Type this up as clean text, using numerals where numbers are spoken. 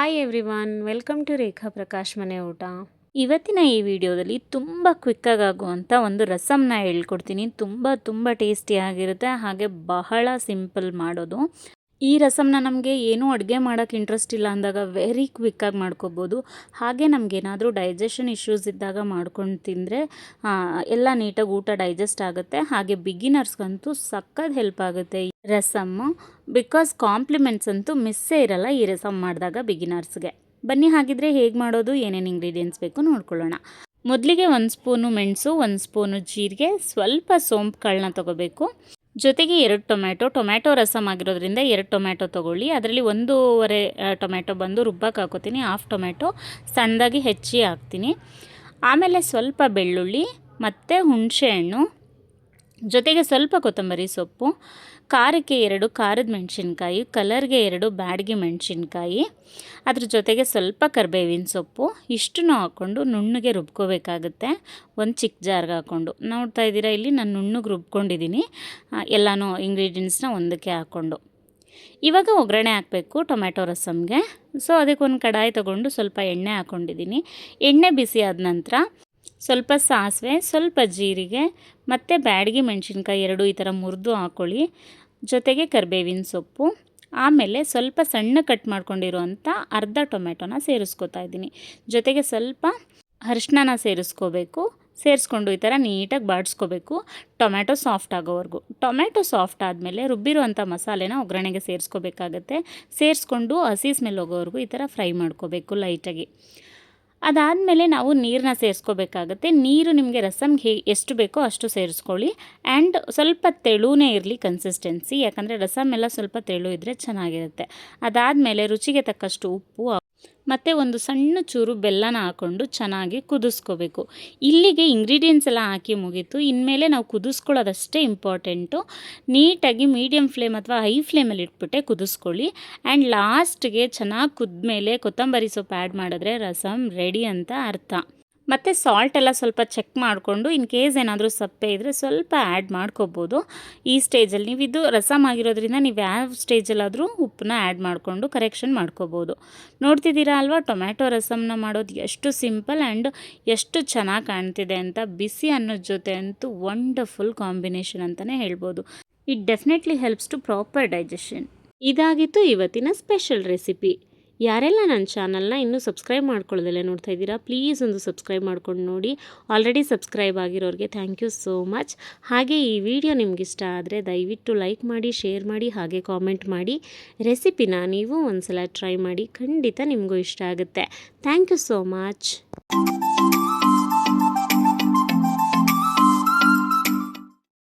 Hi everyone, welcome to ರೇಖಾ ಪ್ರಕಾಶ್ ಮನೆ ಊಟ. ಇವತ್ತಿನ ಈ ವಿಡಿಯೋದಲ್ಲಿ ತುಂಬ ಕ್ವಿಕ್ಕಾಗಿ ಆಗುವಂಥ ಒಂದು ರಸಮ್ನ ಹೇಳ್ಕೊಡ್ತೀನಿ. ತುಂಬ ಟೇಸ್ಟಿಯಾಗಿರುತ್ತೆ, ಹಾಗೆ ಬಹಳ ಸಿಂಪಲ್ ಮಾಡೋದು. ಈ ರಸಮ್ನ ನಮಗೆ ಏನೂ ಅಡುಗೆ ಮಾಡೋಕ್ಕೆ ಇಂಟ್ರೆಸ್ಟ್ ಇಲ್ಲ ಅಂದಾಗ ವೆರಿ ಕ್ವಿಕ್ಕಾಗಿ ಮಾಡ್ಕೋಬೋದು. ಹಾಗೆ ನಮಗೇನಾದರೂ ಡೈಜೆಷನ್ ಇಶ್ಯೂಸ್ ಇದ್ದಾಗ ಮಾಡ್ಕೊಂಡು ತಿಂದರೆ ಎಲ್ಲ ನೀಟಾಗಿ ಊಟ ಡೈಜೆಸ್ಟ್ ಆಗುತ್ತೆ. ಹಾಗೆ ಬಿಗಿನರ್ಸ್ಗಂತೂ ಸಖತ್ ಹೆಲ್ಪ್ ಆಗುತ್ತೆ ಈ ರಸಮ್ಮು. ಬಿಕಾಸ್ ಕಾಂಪ್ಲಿಮೆಂಟ್ಸ್ ಅಂತೂ ಮಿಸ್ಸೇ ಇರಲ್ಲ ಈ ರಸಮ್ ಮಾಡಿದಾಗ ಬಿಗಿನರ್ಸ್ಗೆ. ಬನ್ನಿ ಹಾಗಿದ್ರೆ ಹೇಗೆ ಮಾಡೋದು, ಏನೇನು ಇಂಗ್ರೀಡಿಯೆಂಟ್ಸ್ ಬೇಕು ನೋಡ್ಕೊಳ್ಳೋಣ. ಮೊದಲಿಗೆ 1 ಸ್ಪೂನು ಮೆಣಸು, 1 ಸ್ಪೂನು ಜೀರಿಗೆ, ಸ್ವಲ್ಪ ಸೋಂಪು ಕಾಳನ್ನ ತೊಗೋಬೇಕು. ಜೊತೆಗೆ 2 ಟೊಮ್ಯಾಟೊ ರಸಮ್ ಆಗಿರೋದ್ರಿಂದ 2 ಟೊಮ್ಯಾಟೊ ತೊಗೊಳ್ಳಿ. ಅದರಲ್ಲಿ 1.5 ಟೊಮ್ಯಾಟೊ ಬಂದು ರುಬ್ಬಕ್ಕೆ ಹಾಕೋತೀನಿ. 1/2 ಟೊಮ್ಯಾಟೊ ಸಣ್ಣದಾಗಿ ಹೆಚ್ಚಿ ಹಾಕ್ತೀನಿ. ಆಮೇಲೆ ಸ್ವಲ್ಪ ಬೆಳ್ಳುಳ್ಳಿ ಮತ್ತು ಹುಣಸೆಹಣ್ಣು, ಜೊತೆಗೆ ಸ್ವಲ್ಪ ಕೊತ್ತಂಬರಿ ಸೊಪ್ಪು, ಖಾರಕ್ಕೆ 2 ಖಾರದ ಮೆಣಸಿನ್ಕಾಯಿ, ಕಲರ್ಗೆ 2 ಬ್ಯಾಡಗಿ ಮೆಣಸಿನ್ಕಾಯಿ, ಅದ್ರ ಜೊತೆಗೆ ಸ್ವಲ್ಪ ಕರಿಬೇವಿನ ಸೊಪ್ಪು, ಇಷ್ಟನ್ನು ಹಾಕ್ಕೊಂಡು ನುಣ್ಣಗೆ ರುಬ್ಕೋಬೇಕಾಗುತ್ತೆ. ಒಂದು ಚಿಕ್ಕ ಜಾರ್ಗೆ ಹಾಕ್ಕೊಂಡು ನೋಡ್ತಾ ಇದ್ದೀರಾ, ಇಲ್ಲಿ ನಾನು ನುಣ್ಣಗೆ ರುಬ್ಕೊಂಡಿದ್ದೀನಿ ಎಲ್ಲನೂ ಇಂಗ್ರೀಡಿಯೆಂಟ್ಸ್ನ ಒಂದಕ್ಕೆ ಹಾಕ್ಕೊಂಡು. ಇವಾಗ ಒಗ್ಗರಣೆ ಹಾಕಬೇಕು ಟೊಮ್ಯಾಟೊ ರಸಮ್ಗೆ. ಸೊ ಅದಕ್ಕೆ ಒಂದು ಕಡಾಯಿ ತೊಗೊಂಡು ಸ್ವಲ್ಪ ಎಣ್ಣೆ ಹಾಕ್ಕೊಂಡಿದ್ದೀನಿ. ಎಣ್ಣೆ ಬಿಸಿ ಆದ ನಂತರ ಸ್ವಲ್ಪ ಸಾಸಿವೆ, ಸ್ವಲ್ಪ ಜೀರಿಗೆ ಮತ್ತು ಬ್ಯಾಡಗಿ ಮೆಣಸಿನ್ಕಾಯಿ 2 ಈ ಥರ ಮುರಿದು ಹಾಕ್ಕೊಳ್ಳಿ. ಜೊತೆಗೆ ಕರಿಬೇವಿನ ಸೊಪ್ಪು, ಆಮೇಲೆ ಸ್ವಲ್ಪ ಸಣ್ಣ ಕಟ್ ಮಾಡ್ಕೊಂಡಿರುವಂಥ ಅರ್ಧ ಟೊಮೆಟೊನ ಸೇರಿಸ್ಕೊತಾ ಇದ್ದೀನಿ. ಜೊತೆಗೆ ಸ್ವಲ್ಪ ಅರಿಶಿನ ಸೇರಿಸ್ಕೋಬೇಕು. ಸೇರಿಸ್ಕೊಂಡು ಈ ಥರ ನೀಟಾಗಿ ಬಾಡಿಸ್ಕೋಬೇಕು ಟೊಮ್ಯಾಟೊ ಸಾಫ್ಟ್ ಆಗೋವರೆಗೂ. ಟೊಮ್ಯಾಟೊ ಸಾಫ್ಟ್ ಆದಮೇಲೆ ರುಬ್ಬಿರುವಂಥ ಮಸಾಲೆನ ಒಗ್ಗರಣೆಗೆ ಸೇರಿಸ್ಕೋಬೇಕಾಗತ್ತೆ. ಸೇರಿಸ್ಕೊಂಡು ಹಸಿ ಸ್ಮೆಲ್ ಹೋಗೋವರೆಗೂ ಈ ಥರ ಫ್ರೈ ಮಾಡ್ಕೋಬೇಕು ಲೈಟಾಗಿ. ಅದಾದಮೇಲೆ ನಾವು ನೀರನ್ನ ಸೇರಿಸ್ಕೋಬೇಕಾಗತ್ತೆ. ನೀರು ನಿಮಗೆ ರಸಮ್ಗೆ ಎಷ್ಟು ಬೇಕೋ ಅಷ್ಟು ಸೇರಿಸ್ಕೊಳ್ಳಿ. ಆ್ಯಂಡ್ ಸ್ವಲ್ಪ ತೆಳುವೇ ಇರಲಿ ಕನ್ಸಿಸ್ಟೆನ್ಸಿ, ಯಾಕಂದರೆ ರಸಮ್ ಎಲ್ಲ ಸ್ವಲ್ಪ ತೆಳು ಇದ್ದರೆ ಚೆನ್ನಾಗಿರುತ್ತೆ. ಅದಾದಮೇಲೆ ರುಚಿಗೆ ತಕ್ಕಷ್ಟು ಉಪ್ಪು ಮತ್ತು ಒಂದು ಸಣ್ಣ ಚೂರು ಬೆಲ್ಲನ ಹಾಕ್ಕೊಂಡು ಚೆನ್ನಾಗಿ ಕುದಿಸ್ಕೋಬೇಕು. ಇಲ್ಲಿಗೆ ಇಂಗ್ರೀಡಿಯೆಂಟ್ಸ್ ಎಲ್ಲ ಹಾಕಿ ಮುಗೀತು. ಇನ್ಮೇಲೆ ನಾವು ಕುದಿಸ್ಕೊಳ್ಳೋದಷ್ಟೇ ಇಂಪಾರ್ಟೆಂಟು. ನೀಟಾಗಿ ಮೀಡಿಯಮ್ ಫ್ಲೇಮ್ ಅಥವಾ ಹೈ ಫ್ಲೇಮಲ್ಲಿ ಇಟ್ಬಿಟ್ಟೆ ಕುದಿಸ್ಕೊಳ್ಳಿ. ಆ್ಯಂಡ್ ಲಾಸ್ಟ್ಗೆ ಚೆನ್ನಾಗಿ ಕುದ್ಮೇಲೆ ಕೊತ್ತಂಬರಿ ಸೊಪ್ಪು ಆ್ಯಡ್ ಮಾಡಿದ್ರೆ ರಸಮ್ ರೆಡಿ ಅಂತ ಅರ್ಥ. ಮತ್ತು ಸಾಲ್ಟ್ ಎಲ್ಲ ಸ್ವಲ್ಪ ಚೆಕ್ ಮಾಡಿಕೊಂಡು ಇನ್ ಕೇಸ್ ಏನಾದರೂ ಸಪ್ಪೆ ಇದ್ದರೆ ಸ್ವಲ್ಪ ಆ್ಯಡ್ ಮಾಡ್ಕೋಬೋದು ಈ ಸ್ಟೇಜಲ್ಲಿ. ನೀವು ಇದು ರಸಮ್ ಆಗಿರೋದ್ರಿಂದ ನೀವು ಯಾವ ಸ್ಟೇಜಲ್ಲಾದರೂ ಉಪ್ಪನ್ನ ಆ್ಯಡ್ ಮಾಡಿಕೊಂಡು ಕರೆಕ್ಷನ್ ಮಾಡ್ಕೋಬೋದು. ನೋಡ್ತಿದ್ದೀರಾ ಅಲ್ವಾ, ಟೊಮ್ಯಾಟೊ ರಸಮ್ನ ಮಾಡೋದು ಎಷ್ಟು ಸಿಂಪಲ್ ಆ್ಯಂಡ್ ಎಷ್ಟು ಚೆನ್ನಾಗಿ ಕಾಣ್ತಿದೆ ಅಂತ. ಬಿಸಿ ಅನ್ನೋದ ಜೊತೆ ಅಂತೂ ವಂಡರ್ಫುಲ್ ಕಾಂಬಿನೇಷನ್ ಅಂತಲೇ ಹೇಳ್ಬೋದು. It definitely helps to proper digestion. ಇದಾಗಿತ್ತು ಇವತ್ತಿನ ಸ್ಪೆಷಲ್ ರೆಸಿಪಿ. ಯಾರೆಲ್ಲ ನನ್ನ ಚಾನಲ್ನ ಇನ್ನೂ ಸಬ್ಸ್ಕ್ರೈಬ್ ಮಾಡ್ಕೊಳ್ಳೋದಲ್ಲ ನೋಡ್ತಾ ಇದ್ದೀರಾ, ಪ್ಲೀಸ್ ಒಂದು ಸಬ್ಸ್ಕ್ರೈಬ್ ಮಾಡ್ಕೊಂಡು ನೋಡಿ. ಆಲ್ರೆಡಿ ಸಬ್ಸ್ಕ್ರೈಬ್ ಆಗಿರೋರಿಗೆ ಥ್ಯಾಂಕ್ ಯು ಸೋ ಮಚ್. ಹಾಗೆ ಈ ವಿಡಿಯೋ ನಿಮ್ಗೆ ಇಷ್ಟ ಆದರೆ ದಯವಿಟ್ಟು ಲೈಕ್ ಮಾಡಿ, ಶೇರ್ ಮಾಡಿ, ಹಾಗೆ ಕಾಮೆಂಟ್ ಮಾಡಿ. ರೆಸಿಪಿನ ನೀವು ಒಂದು ಸಲ ಟ್ರೈ ಮಾಡಿ, ಖಂಡಿತ ನಿಮಗೂ ಇಷ್ಟ ಆಗುತ್ತೆ. Thank you so much.